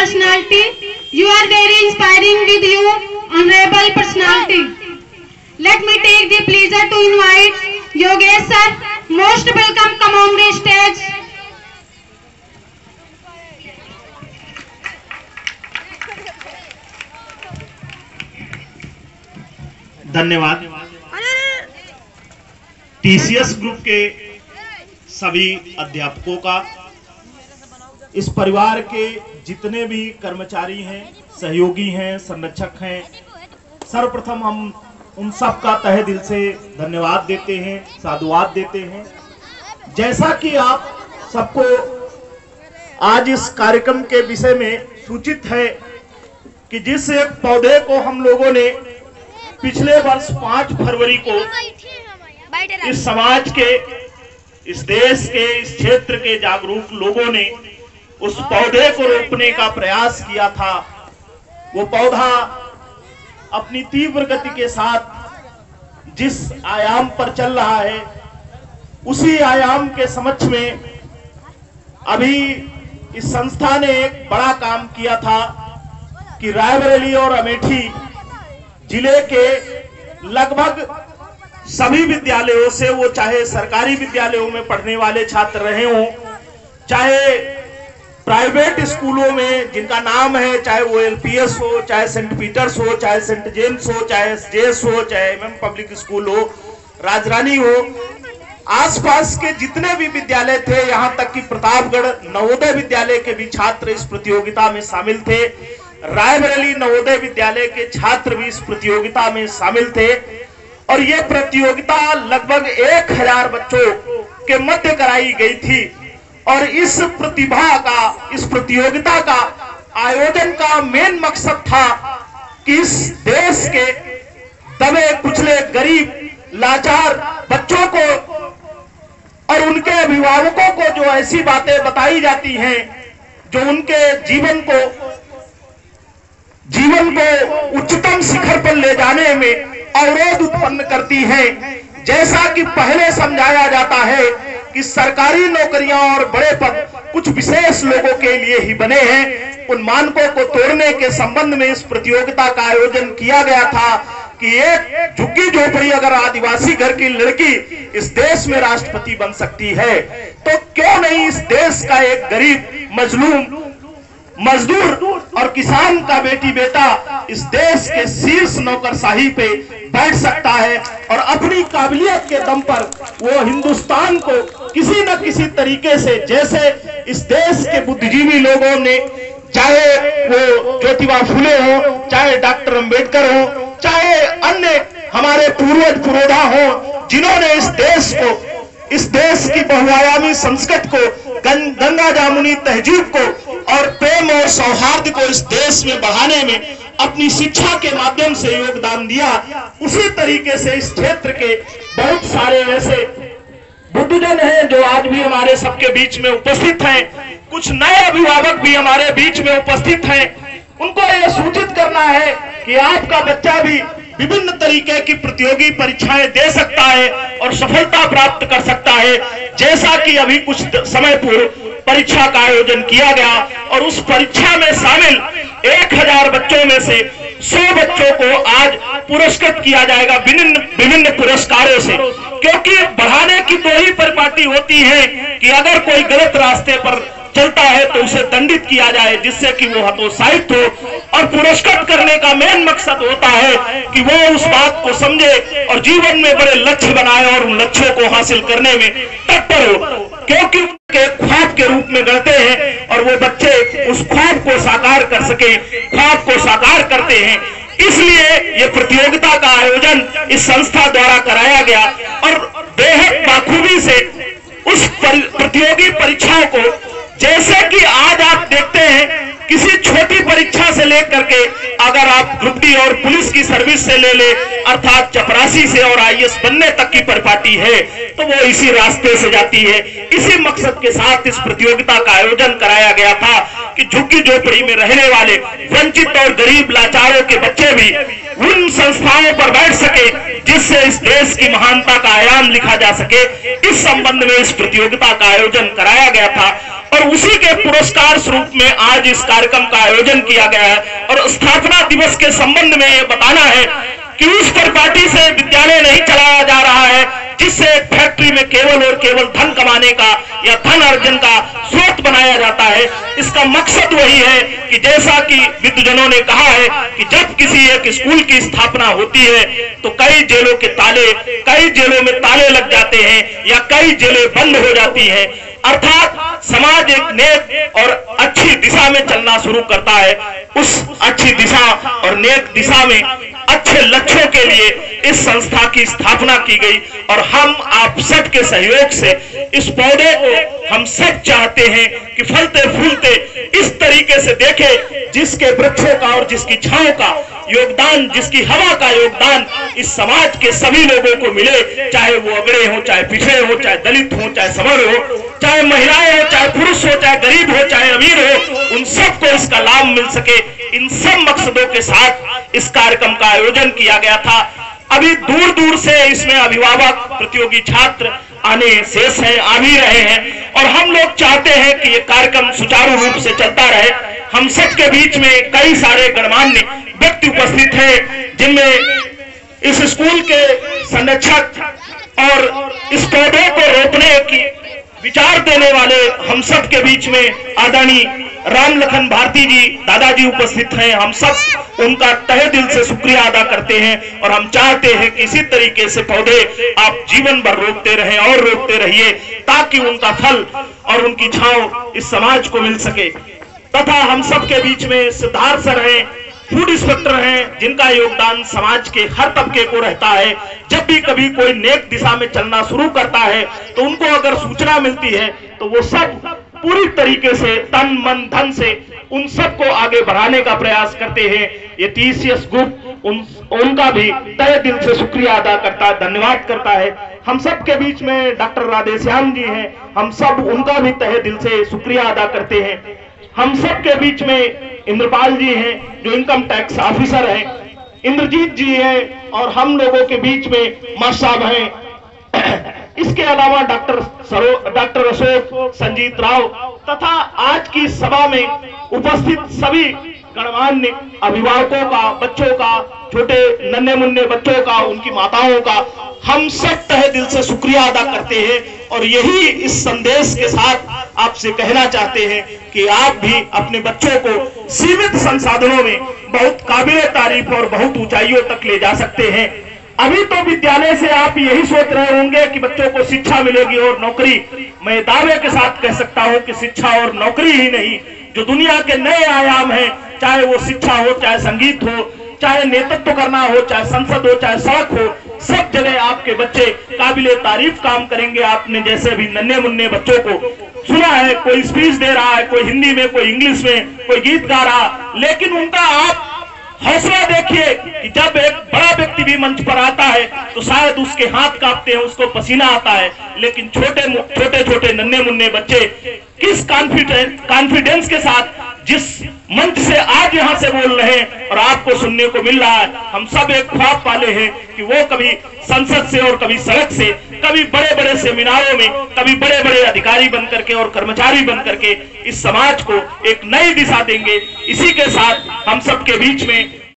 personality. You are very inspiring with you, honorable personality. Let me take the pleasure to invite Yogesh sir. Most welcome. Come on the stage. धन्यवाद। TCS group के सभी अध्यापकों का, इस परिवार के जितने भी कर्मचारी हैं, सहयोगी हैं, संरक्षक हैं, सर्वप्रथम हम उन सब का तहे दिल से धन्यवाद देते हैं, साधुवाद देते हैं। जैसा कि आप सबको आज इस कार्यक्रम के विषय में सूचित है कि जिस एक पौधे को हम लोगों ने पिछले वर्ष 5 फरवरी को इस समाज के, इस देश के, इस क्षेत्र के जागरूक लोगों ने उस पौधे को रोपने का प्रयास किया था, वो पौधा अपनी तीव्र गति के साथ जिस आयाम पर चल रहा है, उसी आयाम के समक्ष में अभी इस संस्था ने एक बड़ा काम किया था कि रायबरेली और अमेठी जिले के लगभग सभी विद्यालयों से, वो चाहे सरकारी विद्यालयों में पढ़ने वाले छात्र रहे हों, चाहे प्राइवेट स्कूलों में जिनका नाम है, चाहे वो एलपीएस हो, चाहे सेंट पीटर्स हो, चाहे सेंट जेम्स हो, चाहे एसजेएस हो, चाहे एमएम पब्लिक स्कूल हो, राजरानी हो, आसपास के जितने भी विद्यालय थे, यहाँ तक कि प्रतापगढ़ नवोदय विद्यालय के भी छात्र इस प्रतियोगिता में शामिल थे। रायबरेली नवोदय विद्यालय के छात्र भी इस प्रतियोगिता में शामिल थे और ये प्रतियोगिता लगभग 1000 बच्चों के मध्य कराई गई थी। और इस प्रतियोगिता का आयोजन का मेन मकसद था कि इस देश के दबे कुचले गरीब लाचार बच्चों को और उनके अभिभावकों को जो ऐसी बातें बताई जाती हैं जो उनके जीवन को उच्चतम शिखर पर ले जाने में अवरोध उत्पन्न करती हैं। जैसा कि पहले समझाया जाता है कि सरकारी नौकरियां और बड़े पद कुछ विशेष लोगों के लिए ही बने हैं, उन मानकों को तोड़ने के संबंध में इस प्रतियोगिता का आयोजन किया गया था कि एक झुग्गी झोपड़ी अगर आदिवासी घर की लड़की इस देश में राष्ट्रपति बन सकती है, तो क्यों नहीं इस देश का एक गरीब मजलूम मजदूर और किसान का बेटी बेटा इस देश के शीर्ष नौकरशाही पे बैठ सकता है और अपनी काबिलियत के दम पर वो हिंदुस्तान को किसी न किसी तरीके से, जैसे इस देश के बुद्धिजीवी लोगों ने, चाहे वो ज्योतिबा फुले हो, चाहे डॉक्टर अंबेडकर हो, चाहे अन्य हमारे पूर्वज पुरोधा हो, जिन्होंने इस देश की बहुआयामी संस्कृति को, गंगा जामुनी तहजीब को और प्रेम और सौहार्द को इस देश में बढ़ाने में अपनी शिक्षा के माध्यम से योगदान दिया, उसी तरीके से इस क्षेत्र के बहुत सारे ऐसे बुद्धजन हैं जो आज भी हमारे सबके बीच में उपस्थित हैं। कुछ नए अभिभावक भी हमारे बीच में उपस्थित हैं। उनको यह सूचित करना है कि आपका बच्चा भी विभिन्न तरीके की प्रतियोगी परीक्षाएं दे सकता है और सफलता प्राप्त कर सकता है। जैसा कि अभी कुछ समय पूर्व परीक्षा का आयोजन किया गया और उस परीक्षा में शामिल 1000 बच्चों में से 100 बच्चों को आज पुरस्कृत किया जाएगा विभिन्न पुरस्कारों से, क्योंकि बढ़ाने की दो ही परिपाटी होती है कि अगर कोई गलत रास्ते पर चलता है तो उसे दंडित किया जाए जिससे कि वो हतोत्साहित हो, और पुरस्कृत करने का मेन मकसद होता है कि वो उस बात को समझे और जीवन में बड़े लक्ष्य बनाए और उन लक्ष्यों को हासिल करने में तत्पर हो, क्योंकि उनके ख्वाब के रूप में गढ़ते हैं और वो बच्चे उस ख्वाब को साकार कर सके, ख्वाब को साकार करते हैं। इसलिए ये प्रतियोगिता का आयोजन इस संस्था द्वारा कराया गया और बेहद बाखूबी से उस प्रतियोगी परीक्षाओं को, जैसे कि आज आप देखते हैं किसी छोटी परीक्षा से लेकर के अगर आप ग्रुप डी और पुलिस की सर्विस से ले ले, अर्थात चपरासी से और आईएएस बनने तक की परिपाटी है, तो वो इसी रास्ते से जाती है। इसी मकसद के साथ इस प्रतियोगिता का आयोजन कराया गया था कि झुग्गी झोपड़ी में रहने वाले वंचित और गरीब लाचारों के बच्चे भी उन संस्थाओं पर बैठ सके जिससे इस देश की महानता का आयाम लिखा जा सके। इस संबंध में इस प्रतियोगिता का आयोजन कराया गया था और उसी के पुरस्कार स्वरूप में आज इस कार्यक्रम का आयोजन किया गया है। और स्थापना दिवस के संबंध में ये बताना है कि उस परिपाटी से विद्यालय नहीं चलाया जा रहा है जिससे फैक्ट्री में केवल और केवल धन कमाने का या धन अर्जन का स्रोत बनाया जाता है। इसका मकसद वही है कि जैसा कि विद्वजनों ने कहा है कि जब किसी एक स्कूल की स्थापना होती है तो कई जेलों में ताले लग जाते हैं या कई जेलें बंद हो जाती हैं। अर्थात समाज एक नेक और अच्छी दिशा में चलना शुरू करता है। उस अच्छी दिशा और नेक दिशा में अच्छे लक्ष्यों के लिए इस संस्था की स्थापना की गई और हम आप सब के सहयोग से इस पौधे को हम सब चाहते हैं कि फलते फूलते इस तरीके से देखें जिसके वृक्षों का और जिसकी छांव का योगदान, जिसकी हवा का योगदान इस समाज के सभी लोगों को मिले, चाहे वो अगड़े हो, चाहे पिछड़े हो, चाहे दलित हो, चाहे सवर्ण हो, चाहे महिलाएं हो, चाहे पुरुष हो, चाहे गरीब हो, चाहे अमीर हो, उन सबको इसका लाभ मिल सके। इन सब मकसदों के साथ इस कार्यक्रम का आयोजन किया गया था। अभी दूर दूर से इसमें अभिभावक, प्रतियोगी छात्र आने शेष हैं, आ भी रहे हैं और हम लोग चाहते हैं कि ये कार्यक्रम सुचारू रूप से चलता रहे। हम सबके बीच में कई सारे गणमान्य व्यक्ति उपस्थित हैं जिनमें इस स्कूल के संरक्षक और इस पौधे को रोपने की विचार देने वाले हम सब के बीच में आदरणीय राम लखन भारती जी दादाजी उपस्थित हैं। हम सब उनका तहे दिल से शुक्रिया अदा करते हैं और हम चाहते हैं कि इसी तरीके से पौधे आप जीवन भर रोपते रहें और रोपते रहिए ताकि उनका फल और उनकी छांव इस समाज को मिल सके। तथा हम सब के बीच में सिद्धार्थ सर हैं, फूड इंस्पेक्टर हैं, जिनका योगदान समाज के हर तबके को रहता है। जब भी कभी कोई नेक दिशा में चलना शुरू करता है तो उनको अगर सूचना मिलती है तो वो सब पूरी तरीके से तन मन धन से उन सबको आगे बढ़ाने का प्रयास करते हैं। ये टीसीएस ग्रुप उनका भी तहे दिल से शुक्रिया अदा करता है, धन्यवाद करता है। हम सब के बीच में डॉक्टर राधेश्याम जी हैं, हम सब उनका भी तहे दिल से शुक्रिया अदा करते हैं। हम सब के बीच में इंद्रपाल जी हैं जो इनकम टैक्स ऑफिसर हैं, इंद्रजीत जी हैं और हम लोगों के बीच में मां साहब हैं। इसके अलावा डॉक्टर अशोक, संजीत राव तथा आज की सभा में उपस्थित सभी गणमान्य अभिभावकों का, बच्चों का, छोटे नन्हे मुन्ने बच्चों का, उनकी माताओं का हम सब तहे दिल से शुक्रिया अदा करते हैं और यही इस संदेश के साथ आपसे कहना चाहते हैं कि आप भी अपने बच्चों को सीमित संसाधनों में बहुत काबिल तारीफ और बहुत ऊंचाइयों तक ले जा सकते हैं। अभी तो विद्यालय से आप यही सोच रहे होंगे कि बच्चों को शिक्षा मिलेगी और नौकरी। मैं दावे के साथ कह सकता हूं कि शिक्षा और नौकरी ही नहीं, जो दुनिया के नए आयाम हैं, चाहे वो शिक्षा हो, चाहे संगीत हो, चाहे नेतृत्व करना हो, चाहे संसद हो, चाहे सड़क हो, सब जगह आपके बच्चे काबिले तारीफ काम करेंगे। आपने जैसे भी नन्हे मुन्ने बच्चों को सुना है, कोई स्पीच दे रहा है, कोई हिंदी में, कोई इंग्लिश में, कोई गीत गा रहा, लेकिन उनका आप हौसला देखिए कि जब एक बड़ा व्यक्ति भी मंच पर आता है तो शायद उसके हाथ कांपते हैं, उसको पसीना आता है, लेकिन छोटे छोटे नन्हे मुन्ने बच्चे किस कॉन्फिडेंस के साथ जिस मंच से आज यहाँ से बोल रहे हैं और आपको सुनने को मिल रहा है। हम सब एक ख्वाब पाले हैं कि वो कभी संसद से और कभी सड़क से, कभी बड़े बड़े सेमिनारों में, कभी बड़े बड़े अधिकारी बन करके और कर्मचारी बन करके इस समाज को एक नई दिशा देंगे। इसी के साथ हम सबके बीच में